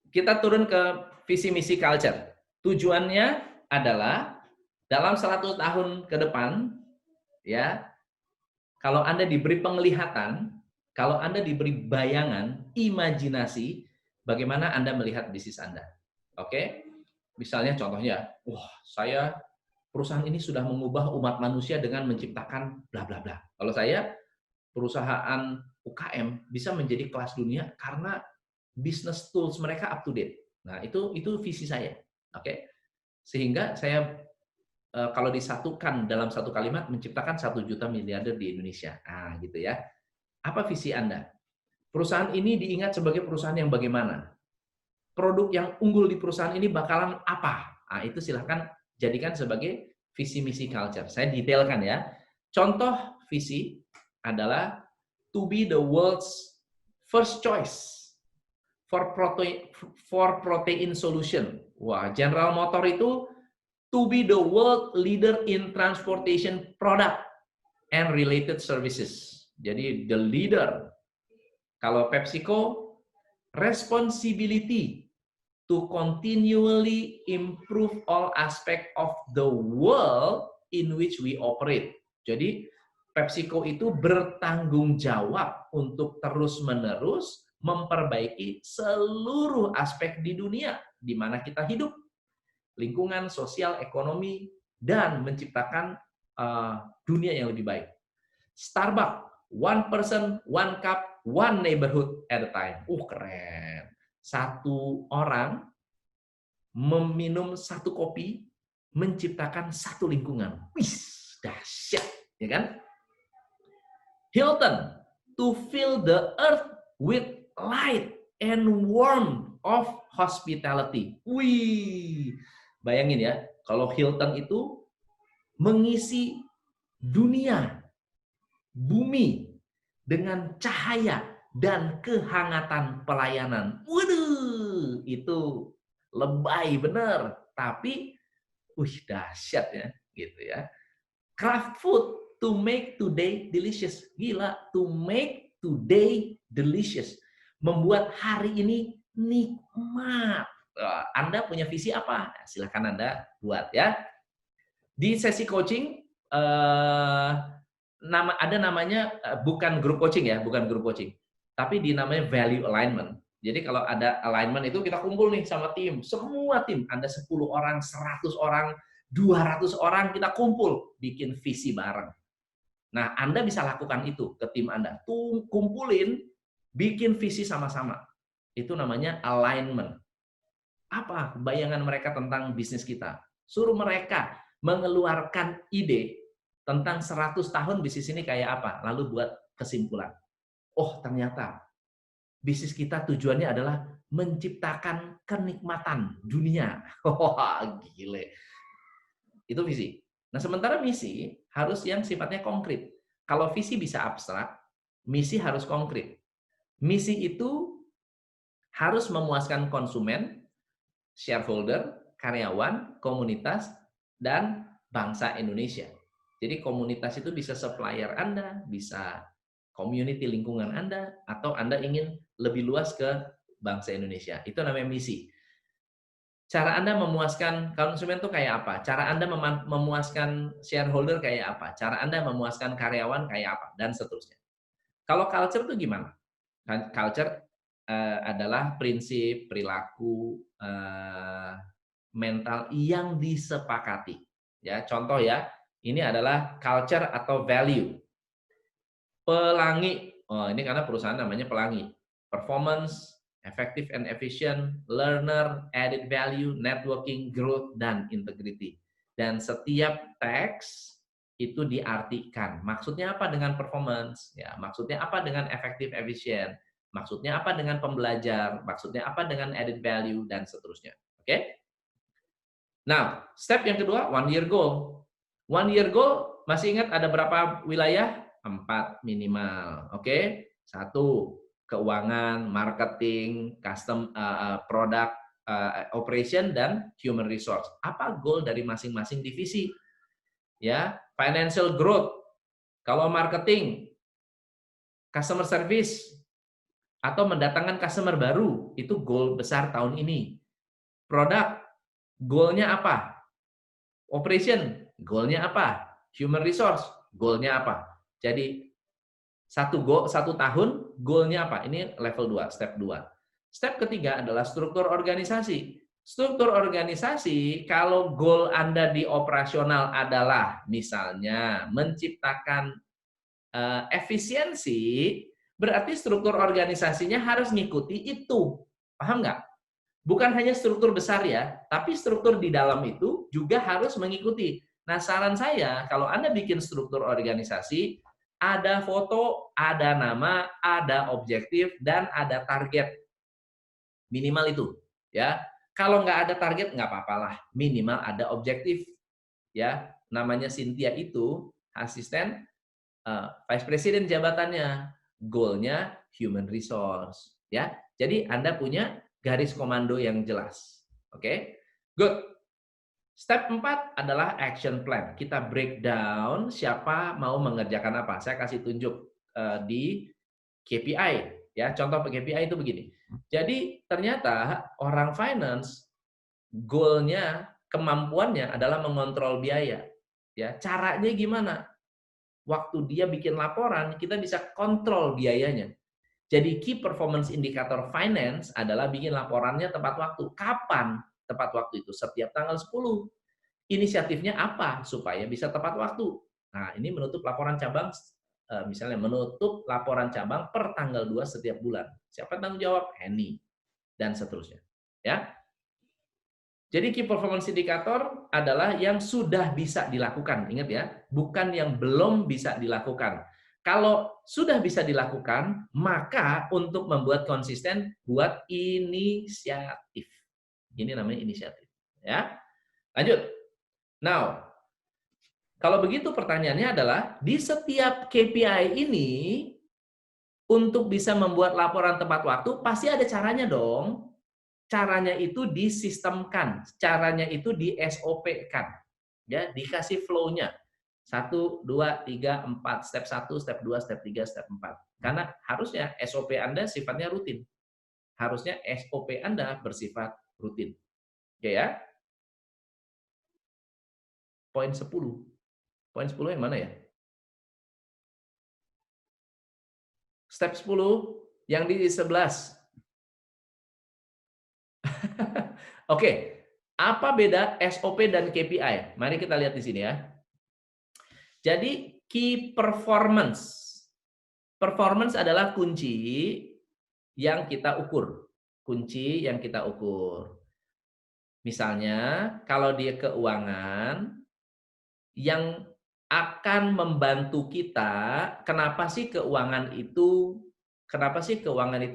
kita turun ke visi misi culture. Tujuannya adalah dalam 100 tahun ke depan, ya, kalau Anda diberi penglihatan, kalau Anda diberi bayangan, imajinasi, bagaimana Anda melihat bisnis Anda. Oke? Misalnya contohnya, wah, saya perusahaan ini sudah mengubah umat manusia dengan menciptakan bla bla bla. Kalau saya perusahaan UKM bisa menjadi kelas dunia karena business tools mereka up to date. Nah, itu visi saya. Oke. Sehingga saya kalau disatukan dalam satu kalimat menciptakan 1 juta miliarder di Indonesia. Ah, gitu ya. Apa visi Anda? Perusahaan ini diingat sebagai perusahaan yang bagaimana? Produk yang unggul di perusahaan ini bakalan apa? Ah, itu silahkan jadikan sebagai visi misi culture. Saya detailkan ya. Contoh visi adalah to be the world's first choice for protein solution. Wah, General Motor itu to be the world leader in transportation product and related services. Jadi the leader. Kalau PepsiCo, responsibility to continually improve all aspect of the world in which we operate. Jadi PepsiCo itu bertanggung jawab untuk terus-menerus memperbaiki seluruh aspek di dunia di mana kita hidup, lingkungan, sosial, ekonomi, dan menciptakan dunia yang lebih baik. Starbucks, one person, one cup, one neighborhood at a time. Keren. Satu orang meminum satu kopi, menciptakan satu lingkungan. Wih, dahsyat, ya kan? Hilton, to fill the earth with light and warmth of hospitality. Wih, bayangin ya, kalau Hilton itu mengisi dunia, bumi dengan cahaya dan kehangatan pelayanan. Waduh, itu lebay bener, tapi dahsyat ya, gitu ya. Craft food to make today delicious. Gila, to make today delicious. Membuat hari ini nikmat. Anda punya visi apa? Silahkan Anda buat ya. Di sesi coaching, ada namanya, bukan grup coaching ya, bukan grup coaching. Tapi dinamanya value alignment. Jadi kalau ada alignment itu kita kumpul nih sama tim, semua tim, Anda 10 orang, 100 orang, 200 orang, kita kumpul, bikin visi bareng. Nah, Anda bisa lakukan itu ke tim Anda. Tuh, kumpulin, bikin visi sama-sama. Itu namanya alignment. Apa bayangan mereka tentang bisnis kita? Suruh mereka mengeluarkan ide tentang 100 tahun bisnis ini kayak apa, lalu buat kesimpulan. Oh, ternyata bisnis kita tujuannya adalah menciptakan kenikmatan dunia. Wah, gile. Itu visi. Nah, sementara misi harus yang sifatnya konkret. Kalau visi bisa abstrak, misi harus konkret. Misi itu harus memuaskan konsumen, shareholder, karyawan, komunitas, dan bangsa Indonesia. Jadi komunitas itu bisa supplier Anda, bisa community lingkungan Anda, atau Anda ingin lebih luas ke bangsa Indonesia. Itu namanya misi. Cara Anda memuaskan konsumen itu kayak apa? Cara Anda memuaskan shareholder kayak apa? Cara Anda memuaskan karyawan kayak apa? Dan seterusnya. Kalau culture itu gimana? Culture adalah prinsip, perilaku, mental yang disepakati. Ya, contoh ya, ini adalah culture atau value. Pelangi, ini karena perusahaan namanya Pelangi. Performance, effective and efficient, learner, added value, networking, growth, dan integrity. Dan setiap teks itu diartikan. Maksudnya apa dengan performance? Ya, maksudnya apa dengan effective, efficient? Maksudnya apa dengan pembelajar? Maksudnya apa dengan added value, dan seterusnya. Oke? Nah, step yang kedua, one year goal. One year goal, masih ingat ada berapa wilayah? 4 minimal. Oke? 1, keuangan, marketing, custom product operation, dan human resource. Apa goal dari masing-masing divisi? Ya, financial growth. Kalau marketing, customer service, Atau mendatangkan customer baru, itu goal besar tahun ini. Produk, goalnya apa? Operation, goalnya apa? Human resource, goalnya apa? Jadi satu tahun, goalnya apa? Ini level 2, step 2. Step ketiga adalah struktur organisasi. Struktur organisasi, kalau goal Anda di operasional adalah misalnya menciptakan efisiensi, berarti struktur organisasinya harus ngikuti itu. Paham nggak? Bukan hanya struktur besar ya, tapi struktur di dalam itu juga harus mengikuti. Nah, saran saya, kalau Anda bikin struktur organisasi, ada foto, ada nama, ada objektif, dan ada target. Minimal itu. Ya. Kalau nggak ada target, nggak apa-apalah. Minimal ada objektif. Ya. Namanya Cynthia itu, asisten Vice President jabatannya, goalnya human resource, ya. Jadi Anda punya garis komando yang jelas. Oke, good. Step 4 adalah action plan. Kita breakdown siapa mau mengerjakan apa. Saya kasih tunjuk di KPI, ya. Contoh KPI itu begini. Jadi ternyata orang finance goalnya, kemampuannya adalah mengontrol biaya. Ya, caranya gimana? Waktu dia bikin laporan, kita bisa kontrol biayanya. Jadi key performance indicator finance adalah bikin laporannya tepat waktu. Kapan tepat waktu itu? Setiap tanggal 10. Inisiatifnya apa supaya bisa tepat waktu? Nah, ini menutup laporan cabang, misalnya menutup laporan cabang per tanggal 2 setiap bulan. Siapa tanggung jawab? Henny. Dan seterusnya. Ya. Jadi key performance indicator adalah yang sudah bisa dilakukan, ingat ya, bukan yang belum bisa dilakukan. Kalau sudah bisa dilakukan, maka untuk membuat konsisten, buat inisiatif. Ini namanya inisiatif. Ya, lanjut. Now, kalau begitu pertanyaannya adalah, di setiap KPI ini, untuk bisa membuat laporan tepat waktu, pasti ada caranya dong. Caranya itu disistemkan, caranya itu di SOP-kan. Ya, dikasih flow-nya. 1, 2, 3, 4, step 1, step 2, step 3, step 4. Karena harusnya SOP Anda sifatnya rutin. Harusnya SOP Anda bersifat rutin. Oke ya? Poin 10. Poin 10 yang mana ya? Step 10 yang di 11. Oke, apa beda SOP dan KPI? Mari kita lihat di sini ya. Jadi key performance. Performance adalah kunci yang kita ukur. Kunci yang kita ukur. Misalnya, kalau dia keuangan, yang akan membantu kita, kenapa sih keuangan itu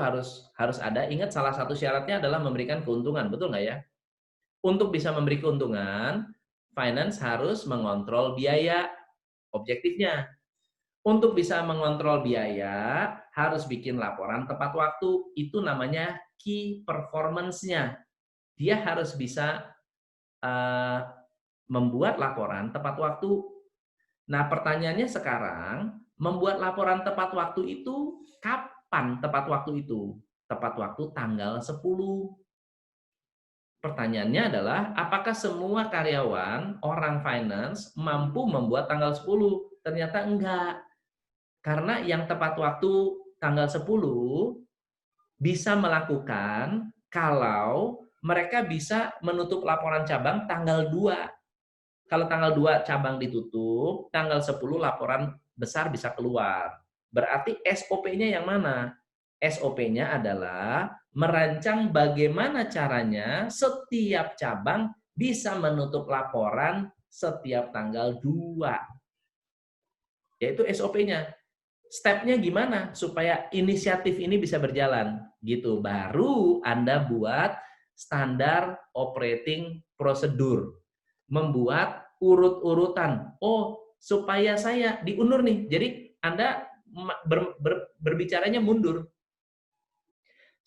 harus ada? Ingat, salah satu syaratnya adalah memberikan keuntungan, betul nggak ya? Untuk bisa memberi keuntungan, finance harus mengontrol biaya, objektifnya. Untuk bisa mengontrol biaya, harus bikin laporan tepat waktu. Itu namanya key performance-nya. Dia harus bisa membuat laporan tepat waktu. Nah, pertanyaannya sekarang, membuat laporan tepat waktu itu, kapan tepat waktu itu? Tepat waktu tanggal 10. Pertanyaannya adalah, apakah semua karyawan, orang finance, mampu membuat tanggal 10? Ternyata enggak. Karena yang tepat waktu tanggal 10 bisa melakukan kalau mereka bisa menutup laporan cabang tanggal 2. Kalau tanggal 2 cabang ditutup, tanggal 10 laporan besar bisa keluar. Berarti SOP-nya yang mana? SOP-nya adalah merancang bagaimana caranya setiap cabang bisa menutup laporan setiap tanggal 2. Yaitu SOP-nya. Step-nya gimana supaya inisiatif ini bisa berjalan? Gitu. Baru Anda buat standar operating procedure. Membuat urut-urutan. Oh, supaya saya diundur nih. Jadi Anda berbicaranya mundur.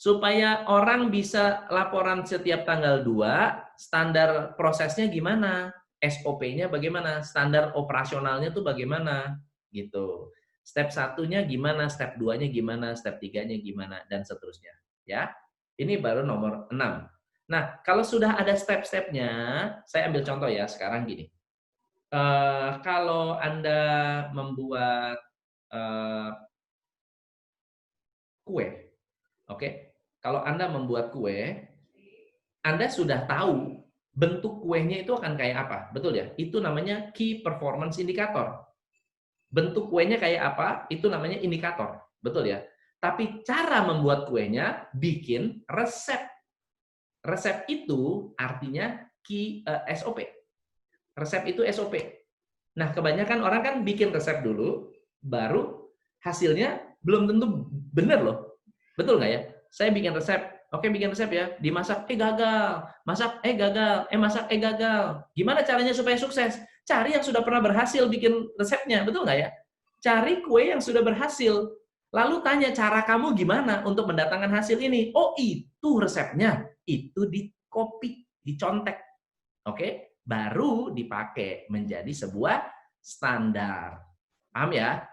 Supaya orang bisa laporan setiap tanggal 2, standar prosesnya gimana? SOP-nya bagaimana? Standar operasionalnya tuh bagaimana? Gitu. Step satunya gimana, step 2-nya gimana, step 3-nya gimana, dan seterusnya. Ya, ini baru nomor 6. Nah, kalau sudah ada step-stepnya, saya ambil contoh ya, sekarang gini. Kalau Anda membuat kue, oke? Kalau Anda membuat kue, Anda sudah tahu bentuk kuenya itu akan kayak apa, betul ya? Itu namanya key performance indicator. Bentuk kuenya kayak apa, itu namanya indikator, betul ya? Tapi cara membuat kuenya, bikin resep. Resep itu artinya SOP. Resep itu SOP. Nah, kebanyakan orang kan bikin resep dulu, baru hasilnya belum tentu benar loh. Betul nggak ya? Saya bikin resep, oke bikin resep ya, dimasak, gagal. Masak, gagal. Masak, gagal. Gimana caranya supaya sukses? Cari yang sudah pernah berhasil bikin resepnya, betul nggak ya? Cari kue yang sudah berhasil. Lalu tanya, cara kamu gimana untuk mendatangkan hasil ini? Oh, itu resepnya. Itu di copy, dicontek. Oke? Baru dipakai menjadi sebuah standar. Paham ya?